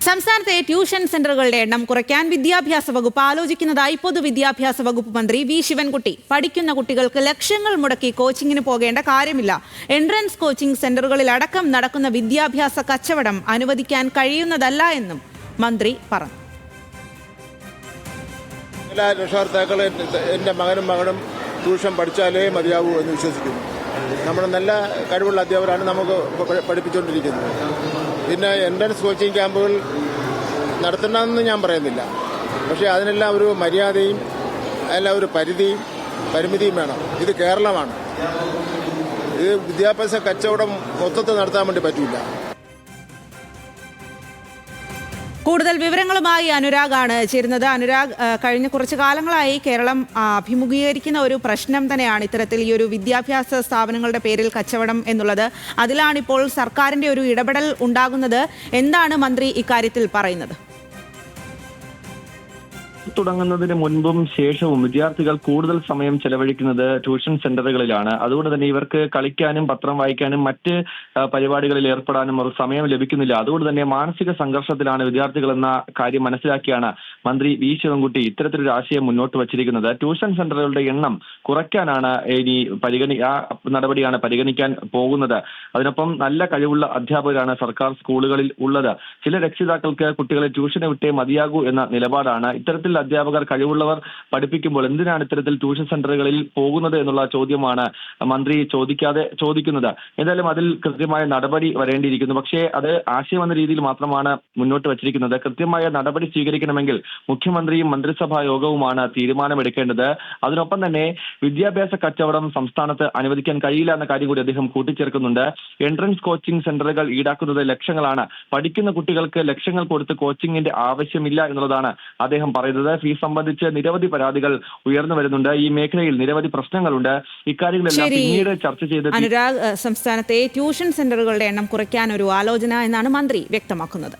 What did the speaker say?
സംസ്ഥാനത്തെ ട്യൂഷൻ സെന്ററുകളുടെ എണ്ണം കുറയ്ക്കാൻ വിദ്യാഭ്യാസ വകുപ്പ് ആലോചിക്കുന്നതായി പൊതുവിദ്യാഭ്യാസ വകുപ്പ് മന്ത്രി വി ശിവൻകുട്ടി. പഠിക്കുന്ന കുട്ടികൾക്ക് ലക്ഷങ്ങൾ മുടക്കി കോച്ചിങ്ങിന് പോകേണ്ട കാര്യമില്ല. എൻട്രൻസ് കോച്ചിംഗ് സെന്ററുകളിൽ അടക്കം നടക്കുന്ന വിദ്യാഭ്യാസ കച്ചവടം അനുവദിക്കാൻ കഴിയുന്നതല്ല എന്നും മന്ത്രി പറഞ്ഞു. എല്ലാ രക്ഷകർത്താക്കളും എൻ്റെ മകനും ട്യൂഷൻ പഠിച്ചാലേ മതിയാവൂ എന്ന് വിശ്വസിക്കുന്നു. നമ്മൾ നല്ല കഴിവുള്ള അധ്യാപകരാണ് നമുക്ക് പഠിപ്പിച്ചുകൊണ്ടിരിക്കുന്നത്. പിന്നെ എൻട്രൻസ് കോച്ചിങ് ക്യാമ്പുകൾ നടത്തണമെന്ന് ഞാൻ പറയുന്നില്ല. പക്ഷേ അതിനെല്ലാം ഒരു മര്യാദയും അതിനെല്ലാം ഒരു പരിമിതിയും വേണം. ഇത് കേരളമാണ്. ഇത് വിദ്യാഭ്യാസ കച്ചവടം മൊത്തത്തിൽ നടത്താൻ വേണ്ടി പറ്റില്ല. കൂടുതൽ വിവരങ്ങളുമായി അനുരാഗാണ് ചേരുന്നത്. അനുരാഗ്, കഴിഞ്ഞ കുറച്ചു കാലങ്ങളായി കേരളം അഭിമുഖീകരിക്കുന്ന ഒരു പ്രശ്നം തന്നെയാണ് ഇത്തരത്തിൽ ഈ ഒരു വിദ്യാഭ്യാസ സ്ഥാപനങ്ങളുടെ പേരിൽ കച്ചവടം എന്നുള്ളത്. അതിലാണിപ്പോൾ സർക്കാരിന്റെ ഒരു ഇടപെടൽ ഉണ്ടാകുന്നത്. എന്താണ് മന്ത്രി ഇക്കാര്യത്തിൽ പറയുന്നത്? തുടങ്ങുന്നതിന് മുൻപും ശേഷവും വിദ്യാർത്ഥികൾ കൂടുതൽ സമയം ചെലവഴിക്കുന്നത് ട്യൂഷൻ സെന്ററുകളിലാണ്. അതുകൊണ്ട് തന്നെ ഇവർക്ക് കളിക്കാനും പത്രം വായിക്കാനും മറ്റ് പരിപാടികളിൽ ഏർപ്പെടാനും ഒരു സമയം ലഭിക്കുന്നില്ല. അതുകൊണ്ട് തന്നെ മാനസിക സംഘർഷത്തിലാണ് വിദ്യാർത്ഥികൾ എന്ന കാര്യം മനസ്സിലാക്കിയാണ് മന്ത്രി വി ശിവൻകുട്ടി ഇത്തരത്തിലൊരു ആശയം മുന്നോട്ട് വച്ചിരിക്കുന്നത്. ട്യൂഷൻ സെന്ററുകളുടെ എണ്ണം കുറയ്ക്കാനാണ് ഇനി നടപടിയാണ് പരിഗണിക്കാൻ പോകുന്നത്. അതിനൊപ്പം നല്ല കഴിവുള്ള അധ്യാപകരാണ് സർക്കാർ സ്കൂളുകളിൽ ഉള്ളത്. ചില രക്ഷിതാക്കൾക്ക് കുട്ടികളെ ട്യൂഷന് വിട്ടേ മതിയാകൂ എന്ന നിലപാടാണ്. ഇത്തരത്തിൽ അധ്യാപകർ കഴിവുള്ളവർ പഠിപ്പിക്കുമ്പോൾ എന്തിനാണ് ഇത്തരത്തിൽ ട്യൂഷൻ സെന്ററുകളിൽ പോകുന്നത് എന്നുള്ള ചോദ്യമാണ് മന്ത്രി ചോദിക്കുന്നത്. എന്തായാലും അതിൽ കൃത്യമായ നടപടി വരേണ്ടിയിരിക്കുന്നു. പക്ഷേ അത് ആശയം എന്ന രീതിയിൽ മാത്രമാണ് മുന്നോട്ട് വച്ചിരിക്കുന്നത്. കൃത്യമായ നടപടി സ്വീകരിക്കണമെങ്കിൽ മുഖ്യമന്ത്രിയും മന്ത്രിസഭാ യോഗവുമാണ് തീരുമാനമെടുക്കേണ്ടത്. അതിനൊപ്പം തന്നെ വിദ്യാഭ്യാസ കച്ചവടം സംസ്ഥാനത്ത് അനുവദിക്കാൻ കഴിയില്ല എന്ന കാര്യം കൂടി അദ്ദേഹം കൂട്ടിച്ചേർക്കുന്നുണ്ട്. എൻട്രൻസ് കോച്ചിംഗ് സെന്ററുകൾ ഈടാക്കുന്നത് ലക്ഷങ്ങളാണ്. പഠിക്കുന്ന കുട്ടികൾക്ക് ലക്ഷങ്ങൾ കൊടുത്ത് കോച്ചിങ്ങിന്റെ ആവശ്യമില്ല എന്നുള്ളതാണ് അദ്ദേഹം പറയുന്നത്. ഫീസ് സംബന്ധിച്ച് നിരവധി പരാതികൾ ഉയർന്നു വരുന്നുണ്ട്. ഈ മേഖലയിൽ നിരവധി പ്രശ്നങ്ങളുണ്ട്. ഇക്കാര്യങ്ങളെല്ലാം പിന്നീട് ചർച്ച ചെയ്ത് അനുരാഗ്, സംസ്ഥാനത്തെ ട്യൂഷൻ സെന്ററുകളുടെ എണ്ണം കുറയ്ക്കാൻ ഒരു ആലോചന എന്നാണ് മന്ത്രി വ്യക്തമാക്കുന്നത്.